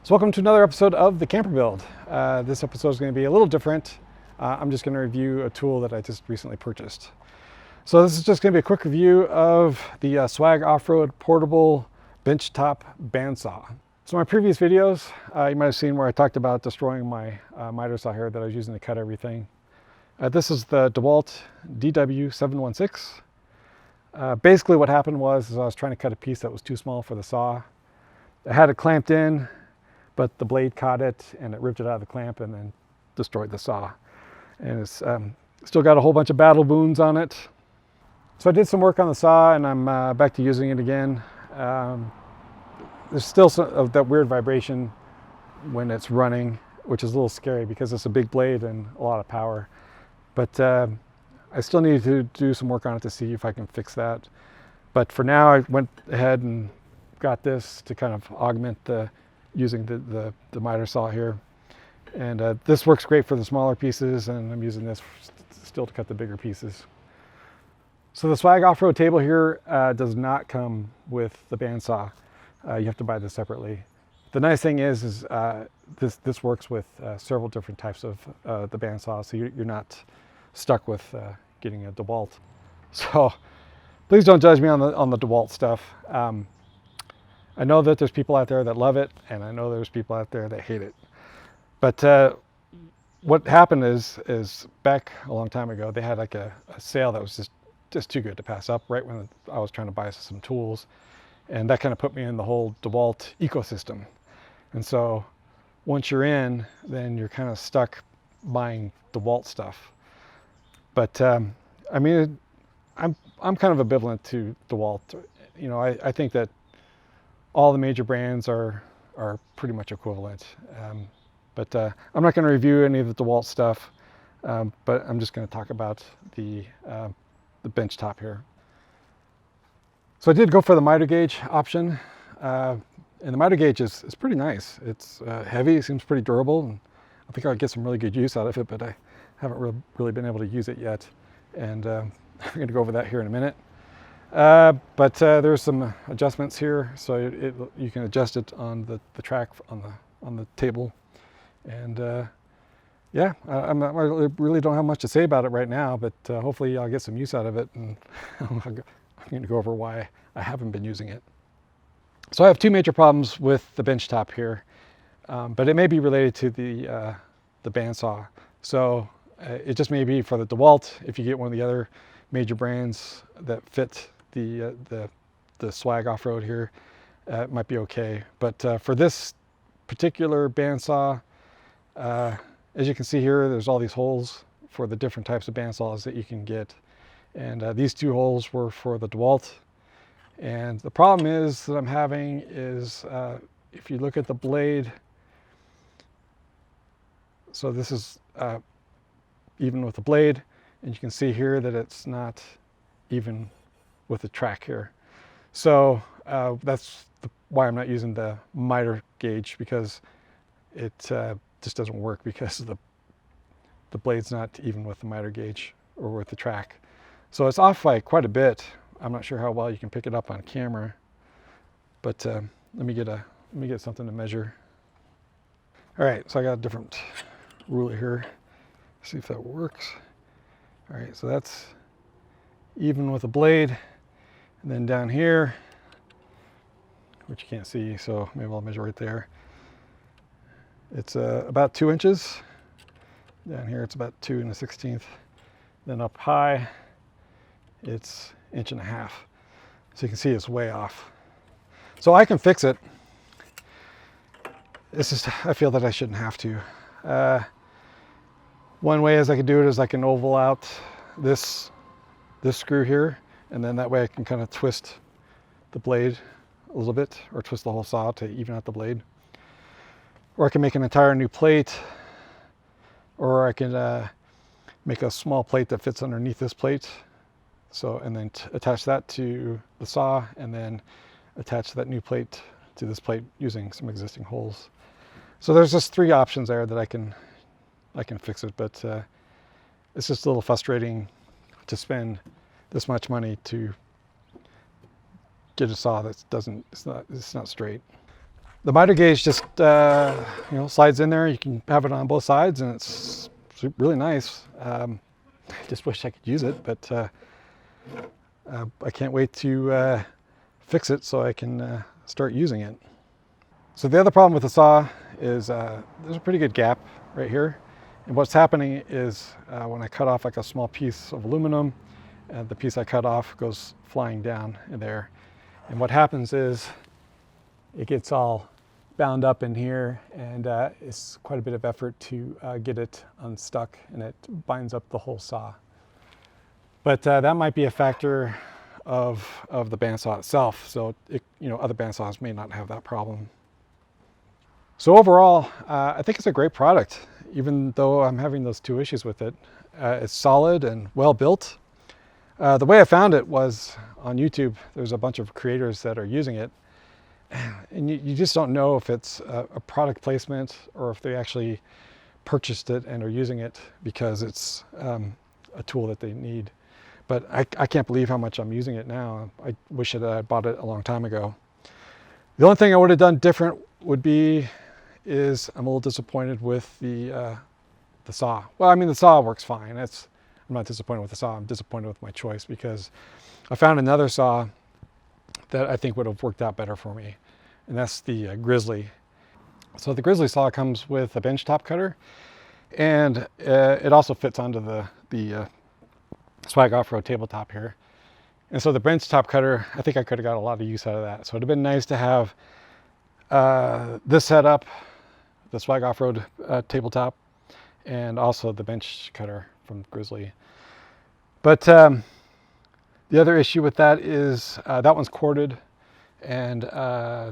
So welcome to another episode of the Camper Build. This episode is going to be a little different. I'm just going to review a tool that I just recently purchased. So this is just going to be a quick review of the Swag Offroad Portable Benchtop Bandsaw. So in my previous videos, you might have seen where I talked about destroying my miter saw here that I was using to cut everything. This is the Dewalt DCS374 Bandsaw. Basically what happened was I was trying to cut a piece that was too small for the saw. I had it clamped in, but the blade caught it and it ripped it out of the clamp and then destroyed the saw. And it's still got a whole bunch of battle wounds on it. So I did some work on the saw and I'm back to using it again. There's still some of that weird vibration when it's running, which is a little scary because it's a big blade and a lot of power. But I still need to do some work on it to see if I can fix that. But for now, I went ahead and got this to kind of augment using the miter saw here. And this works great for the smaller pieces, and I'm using this still to cut the bigger pieces. So the Swag Offroad table here does not come with the bandsaw. You have to buy this separately. The nice thing is this works with several different types of the bandsaw, so you're not stuck with getting a Dewalt. So please don't judge me on the Dewalt stuff. I know that there's people out there that love it, and I know there's people out there that hate it. But what happened is back a long time ago, they had like a sale that was just too good to pass up right when I was trying to buy some tools. And that kind of put me in the whole Dewalt ecosystem. And so once you're in, then you're kind of stuck buying Dewalt stuff. But I mean, I'm kind of ambivalent to Dewalt. You know, I think that all the major brands are pretty much equivalent. But I'm not going to review any of the Dewalt stuff, but I'm just going to talk about the Benchtop here. So I did go for the miter gauge option, and the miter gauge is pretty nice. It's heavy, it seems pretty durable, and I think I'll get some really good use out of it, but I haven't really been able to use it yet. And I'm going to go over that here in a minute. But there's some adjustments here, so you can adjust it on the track on the table. And yeah, I really don't have much to say about it right now, but hopefully I'll get some use out of it, and I'm going to go over why I haven't been using it. So I have two major problems with the Benchtop here, but it may be related to the bandsaw. So it just may be for the Dewalt. If you get one of the other major brands that fit the Swag Offroad here, it might be okay. But for this particular bandsaw, as you can see here, there's all these holes for the different types of bandsaws that you can get. And these two holes were for the Dewalt. And the problem is that I'm having is if you look at the blade, so this is even with the blade, and you can see here that it's not even with the track here. So that's why I'm not using the miter gauge, because it just doesn't work because the blade's not even with the miter gauge or with the track. So it's off by quite a bit. I'm not sure how well you can pick it up on camera, but let me get something to measure. All right, so I got a different ruler here. See if that works. All right, so that's even with the blade, and then down here, which you can't see, so maybe I'll measure right there. It's about 2 inches. Down here, it's about 2 1/16. Then up high, it's 1.5 inches. So you can see it's way off. So I can fix it. It's just, I feel that I shouldn't have to. One way is I can do it is I can oval out this screw here, and then that way I can kind of twist the blade a little bit, or twist the whole saw to even out the blade. Or I can make an entire new plate, or I can make a small plate that fits underneath this plate. So, and then attach that to the saw, and then attach that new plate to this plate using some existing holes. So there's just 3 options there that I can fix it, but it's just a little frustrating to spend this much money to get a saw that it's not straight. The miter gauge just slides in there. You can have it on both sides, and it's really nice. I just wish I could use it, but I can't wait to fix it so I can start using it. So the other problem with the saw is there's a pretty good gap right here. And what's happening is when I cut off like a small piece of aluminum, the piece I cut off goes flying down in there. And what happens is it gets all bound up in here, and it's quite a bit of effort to get it unstuck, and it binds up the whole saw. But that might be a factor of the bandsaw itself. So other bandsaws may not have that problem. So overall, I think it's a great product, even though I'm having those two issues with it. It's solid and well built. The way I found it was on YouTube. There's a bunch of creators that are using it, and you just don't know if it's a product placement or if they actually purchased it and are using it because it's a tool that they need. But I can't believe how much I'm using it now. I wish that I bought it a long time ago. The only thing I would have done different is I'm a little disappointed with the saw. Well, I mean, the saw works fine. I'm not disappointed with the saw. I'm disappointed with my choice because I found another saw that I think would have worked out better for me, and that's the Grizzly. So the Grizzly saw comes with a benchtop cutter, and it also fits onto the Swag Offroad tabletop here. And so the benchtop cutter, I think I could have got a lot of use out of that. So it'd have been nice to have this setup, the Swag Offroad tabletop, and also the bench cutter from Grizzly. But the other issue with that is that one's corded, and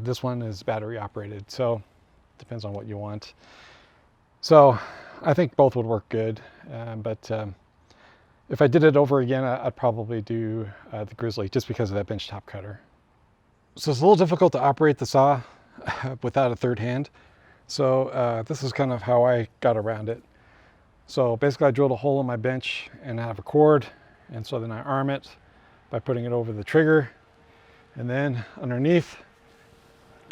this one is battery operated. So it depends on what you want. So I think both would work good, but if I did it over again, I'd probably do the Grizzly just because of that benchtop cutter. So it's a little difficult to operate the saw without a third hand. So this is kind of how I got around it. So basically I drilled a hole in my bench and I have a cord, and so then I arm it by putting it over the trigger, and then underneath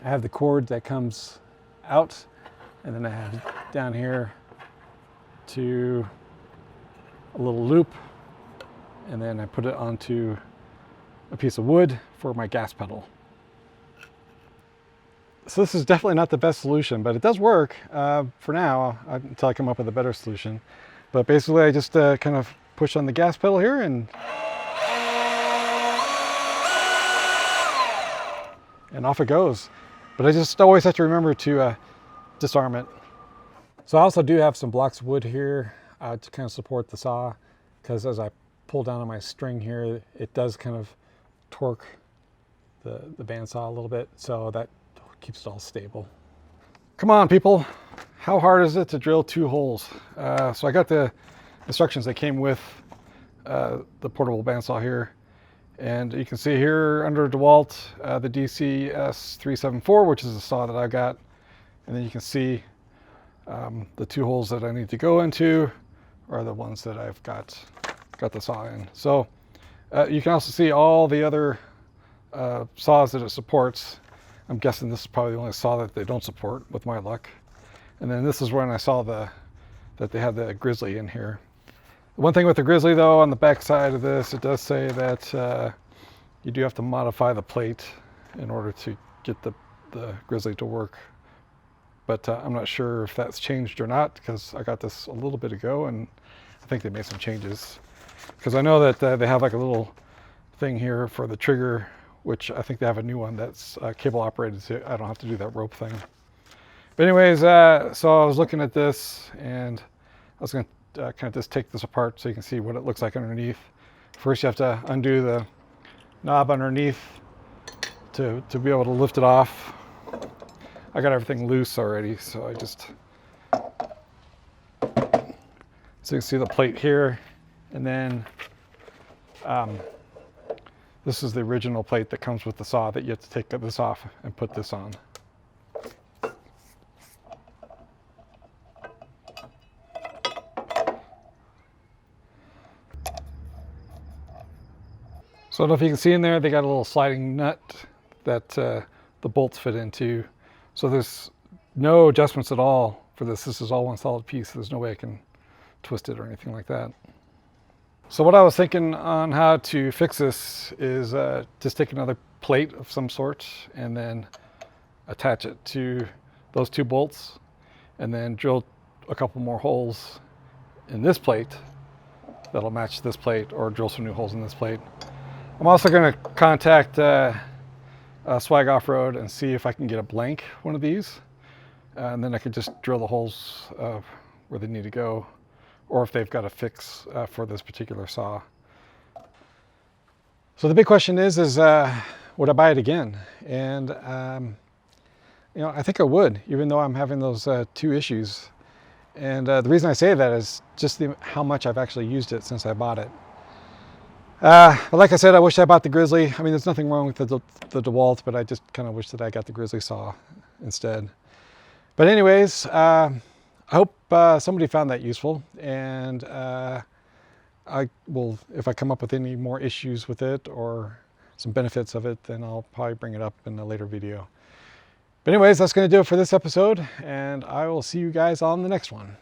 I have the cord that comes out, and then I have down here to a little loop, and then I put it onto a piece of wood for my gas pedal. So this is definitely not the best solution, but it does work for now until I come up with a better solution. But basically I just kind of push on the gas pedal here, and off it goes. But I just always have to remember to disarm it. So I also do have some blocks of wood here to kind of support the saw, because as I pull down on my string here, it does kind of torque the bandsaw a little bit, so that keeps it all stable. Come on, people. How hard is it to drill 2 holes? So I got the instructions that came with the portable bandsaw here. And you can see here under Dewalt, the DCS374, which is the saw that I got. And then you can see the 2 holes that I need to go into are the ones that I've got the saw in. So you can also see all the other saws that it supports. I'm guessing this is probably the only saw that they don't support, with my luck. And then this is when I saw that they had the Grizzly in here. The one thing with the Grizzly though, on the back side of this, it does say that you do have to modify the plate in order to get the Grizzly to work. But I'm not sure if that's changed or not, because I got this a little bit ago and I think they made some changes. Because I know that they have like a little thing here for the trigger, which I think they have a new one that's cable operated, so I don't have to do that rope thing. But anyways, so I was looking at this, and I was going to kind of just take this apart so you can see what it looks like underneath. First you have to undo the knob underneath to be able to lift it off. I got everything loose already, so I just... So you can see the plate here, and then this is the original plate that comes with the saw that you have to take this off and put this on. So I don't know if you can see in there, they got a little sliding nut that the bolts fit into. So there's no adjustments at all for this. This is all one solid piece. There's no way I can twist it or anything like that. So what I was thinking on how to fix this is just take another plate of some sort and then attach it to those 2 bolts, and then drill a couple more holes in this plate that'll match this plate, or drill some new holes in this plate. I'm also going to contact Swag Offroad and see if I can get a blank one of these, and then I could just drill the holes where they need to go, or if they've got a fix for this particular saw. So the big question is would I buy it again? And you know, I think I would, even though I'm having those 2 issues. And the reason I say that is just how much I've actually used it since I bought it. But like I said, I wish I bought the Grizzly. I mean, there's nothing wrong with the Dewalt, but I just kind of wish that I got the Grizzly saw instead. But anyways, I hope somebody found that useful, and I will, if I come up with any more issues with it or some benefits of it, then I'll probably bring it up in a later video. But anyways, that's going to do it for this episode, and I will see you guys on the next one.